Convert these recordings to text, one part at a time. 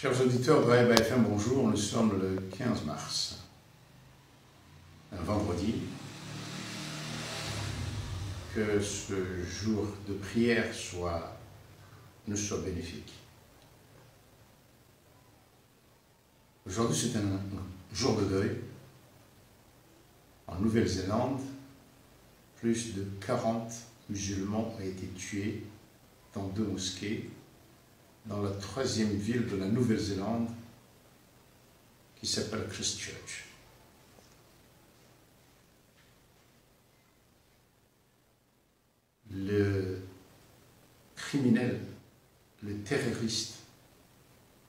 Chers auditeurs de Raïba FM, bonjour, nous sommes le 15 mars, un vendredi. Que ce jour de prière nous soit bénéfique. Aujourd'hui, c'est un jour de deuil. En Nouvelle-Zélande, plus de 40 musulmans ont été tués dans 2 mosquées, dans la 3e ville de la Nouvelle-Zélande, qui s'appelle Christchurch. Le criminel, le terroriste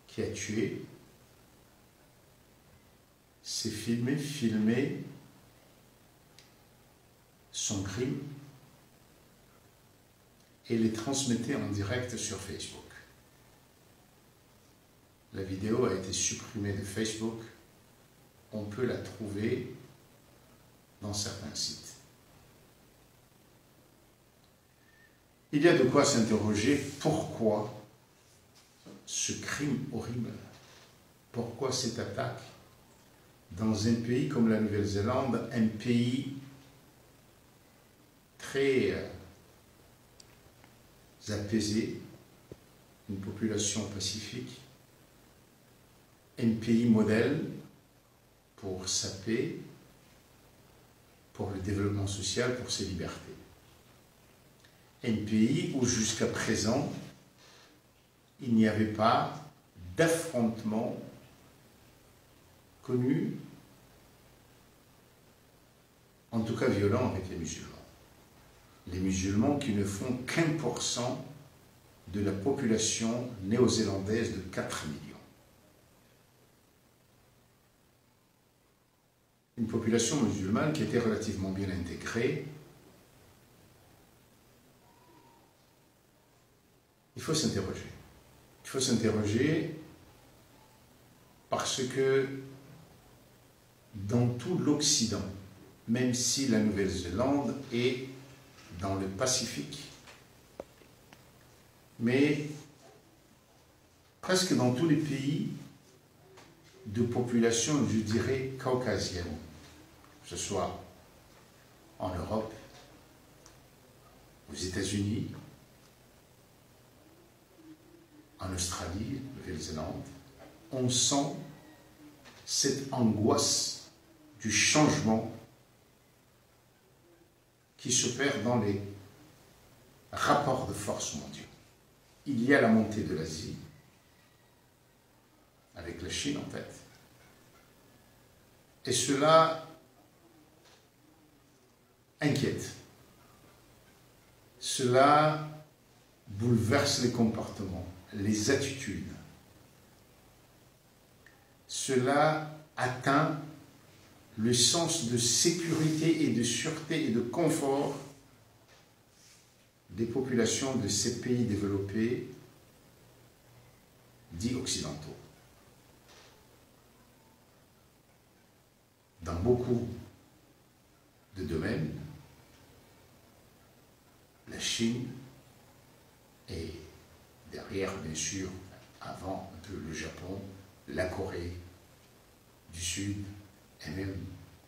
qui a tué, s'est filmé son crime et les transmettait en direct sur Facebook. La vidéo a été supprimée de Facebook. On peut la trouver dans certains sites. Il y a de quoi s'interroger pourquoi ce crime horrible, pourquoi cette attaque dans un pays comme la Nouvelle-Zélande, un pays très apaisé, une population pacifique, un pays modèle pour sa paix, pour le développement social, pour ses libertés. Un pays où jusqu'à présent, il n'y avait pas d'affrontement connu, en tout cas violent, avec les musulmans. Les musulmans qui ne font qu'1% de la population néo-zélandaise de 4 millions. Une population musulmane qui était relativement bien intégrée. Il faut s'interroger. Il faut s'interroger parce que dans tout l'Occident, même si la Nouvelle-Zélande est dans le Pacifique, mais presque dans tous les pays de population, je dirais, caucasienne, que ce soit en Europe, aux États-Unis, en Australie, Nouvelle-Zélande, on sent cette angoisse du changement qui s'opère dans les rapports de force mondiaux. Il y a la montée de l'Asie, avec la Chine en fait, et cela inquiète. Cela bouleverse les comportements, les attitudes. Cela atteint le sens de sécurité et de sûreté et de confort des populations de ces pays développés, dits occidentaux. Dans beaucoup de domaines, la Chine est derrière, bien sûr, avant un peu le Japon, la Corée du Sud, et même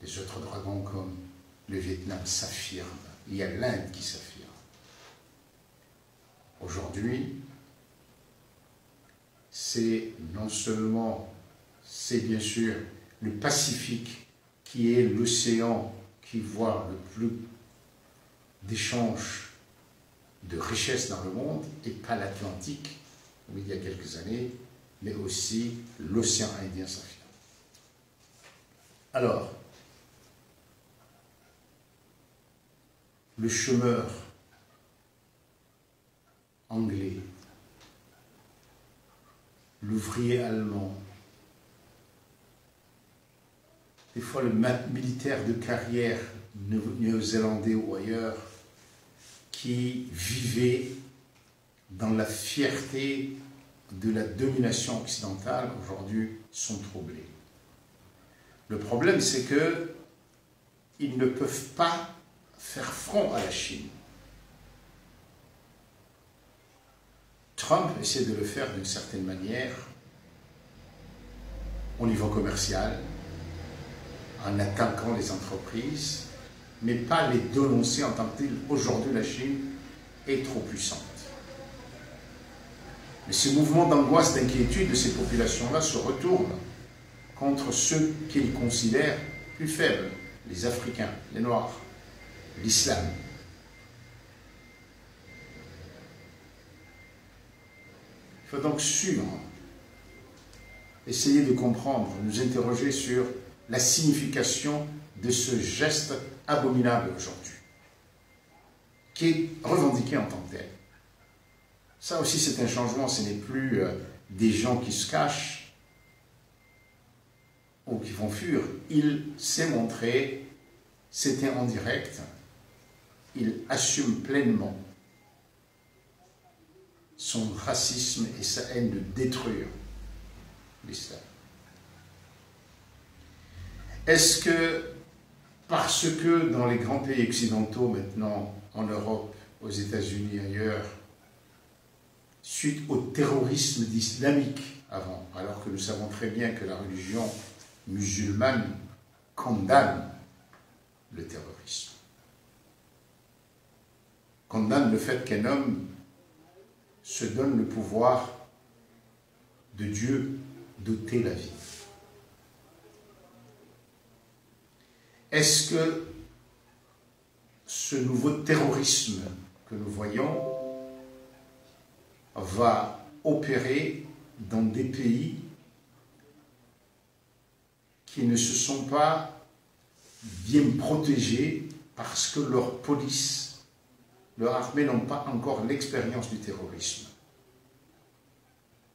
les autres dragons comme le Vietnam s'affirment. Il y a l'Inde qui s'affirme. Aujourd'hui, c'est non seulement, c'est bien sûr le Pacifique qui est l'océan qui voit le plus d'échanges de richesses dans le monde, et pas l'Atlantique, comme il y a quelques années, mais aussi l'océan Indien s'affirme. Alors, le chômeur anglais, l'ouvrier allemand, des fois le militaire de carrière néo-zélandais ou ailleurs, qui vivait dans la fierté de la domination occidentale, aujourd'hui sont troublés. Le problème, c'est qu'ils ne peuvent pas faire front à la Chine. Trump essaie de le faire d'une certaine manière, au niveau commercial, en attaquant les entreprises, mais pas les dénoncer en tant que telles. Aujourd'hui, la Chine est trop puissante. Mais ces mouvements d'angoisse, d'inquiétude de ces populations-là se retournent contre ceux qu'ils considèrent plus faibles, les Africains, les Noirs, l'islam. Il faut donc suivre, essayer de comprendre, nous interroger sur la signification de ce geste abominable aujourd'hui, qui est revendiqué en tant que tel. Ça aussi c'est un changement, ce n'est plus des gens qui se cachent ou qui vont fuir. Il s'est montré, c'était en direct, il assume pleinement son racisme et sa haine de détruire l'islam. Est-ce que parce que dans les grands pays occidentaux maintenant, en Europe, aux États-Unis, ailleurs, suite au terrorisme islamique avant, alors que nous savons très bien que la religion musulmane condamne le terrorisme, condamne le fait qu'un homme se donne le pouvoir de Dieu d'ôter la vie. Est-ce que ce nouveau terrorisme que nous voyons va opérer dans des pays qui ne se sont pas bien protégés parce que leur police, leur armée n'ont pas encore l'expérience du terrorisme?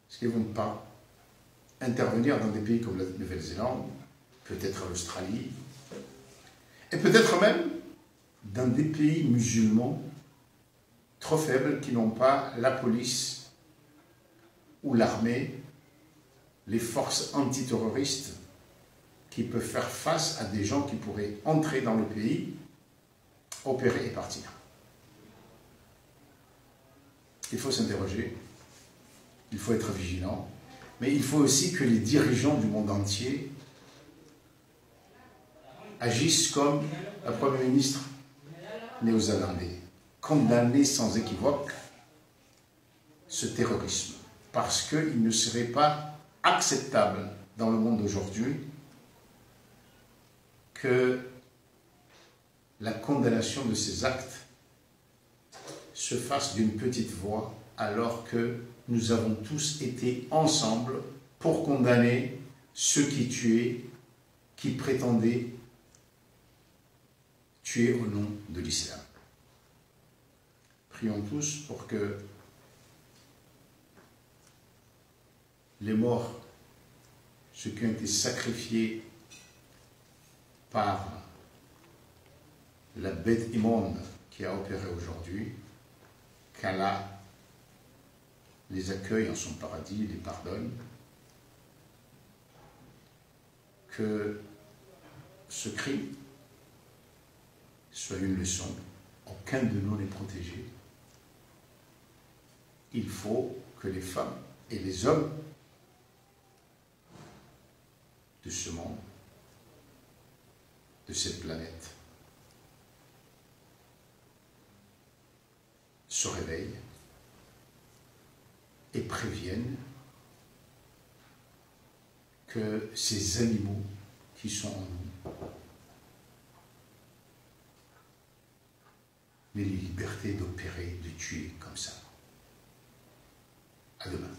Est-ce qu'ils ne vont pas intervenir dans des pays comme la Nouvelle-Zélande, peut-être l'Australie, et peut-être même dans des pays musulmans trop faibles qui n'ont pas la police ou l'armée, les forces antiterroristes qui peuvent faire face à des gens qui pourraient entrer dans le pays, opérer et partir? Il faut s'interroger, il faut être vigilant, mais il faut aussi que les dirigeants du monde entier agissent comme le Premier ministre néo-zélandais, condamner sans équivoque ce terrorisme, parce qu'il ne serait pas acceptable dans le monde d'aujourd'hui que la condamnation de ces actes se fasse d'une petite voix, alors que nous avons tous été ensemble pour condamner ceux qui tuaient, qui prétendaient tuer au nom de l'islam. Prions tous pour que les morts, ceux qui ont été sacrifiés par la bête immonde qui a opéré aujourd'hui, qu'Allah les accueille en son paradis, les pardonne, que ce crime soit une leçon. Aucun de nous n'est protégé. Il faut que les femmes et les hommes de ce monde, de cette planète, se réveillent et préviennent que ces animaux qui sont en nous, les libertés d'opérer, de tuer comme ça. À demain.